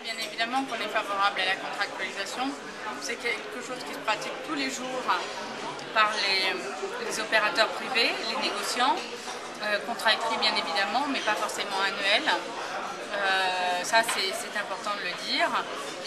bien évidemment qu'on est favorable à la contractualisation. C'est quelque chose qui se pratique tous les jours par les opérateurs privés, les négociants. Contrat écrit bien évidemment, mais pas forcément annuel. Ça c'est important de le dire.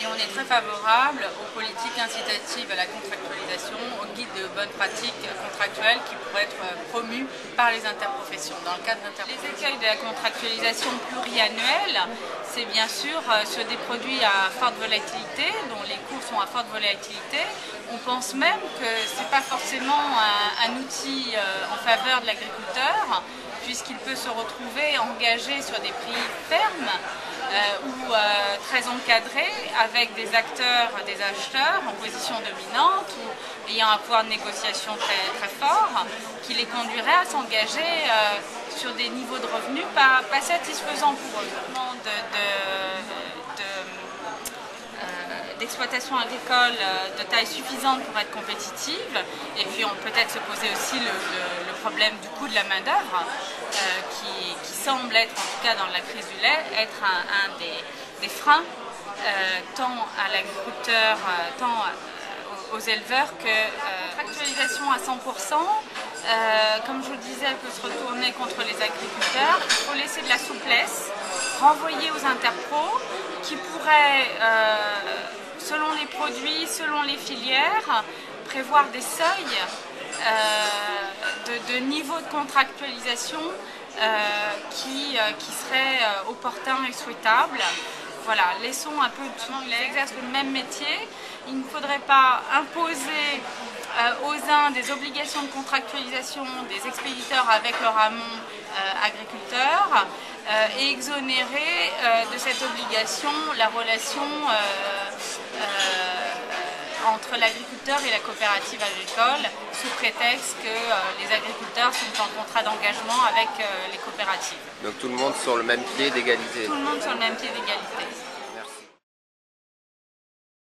Et on est très favorable aux politiques incitatives à la contractualisation, aux guides de bonnes pratiques contractuelles qui pourraient être promus par les interprofessions. Dans le cadre Les écueils de la contractualisation pluriannuelle, c'est bien sûr sur des produits à forte volatilité, dont les cours sont à forte volatilité. On pense même que ce n'est pas forcément un outil en faveur de l'agriculteur, puisqu'il peut se retrouver engagé sur des prix fermes ou très encadrés, avec des acteurs, des acheteurs en position dominante ou ayant un pouvoir de négociation très fort, qui les conduirait à s'engager sur des niveaux de revenus pas satisfaisants pour eux. D'exploitation agricole de taille suffisante pour être compétitive, et puis on peut peut-être se poser aussi le problème du coût de la main-d'œuvre qui semble être, en tout cas dans la crise du lait, être un des freins tant à l'agriculteur, tant aux éleveurs que contractualisation à 100%, comme je vous le disais, elle peut se retourner contre les agriculteurs. Il faut laisser de la souplesse, renvoyer aux interpros qui pourraient, selon les produits, selon les filières, prévoir des seuils de niveau de contractualisation qui seraient opportuns et souhaitables. Voilà, laissons un peu tout, ils exercent le même métier. Il ne faudrait pas imposer aux uns des obligations de contractualisation des expéditeurs avec leur amont agriculteur et exonérer de cette obligation la relation entre l'agriculteur et la coopérative agricole, sous prétexte que les agriculteurs sont en contrat d'engagement avec les coopératives. Donc tout le monde sur le même pied d'égalité. Tout le monde sur le même pied d'égalité.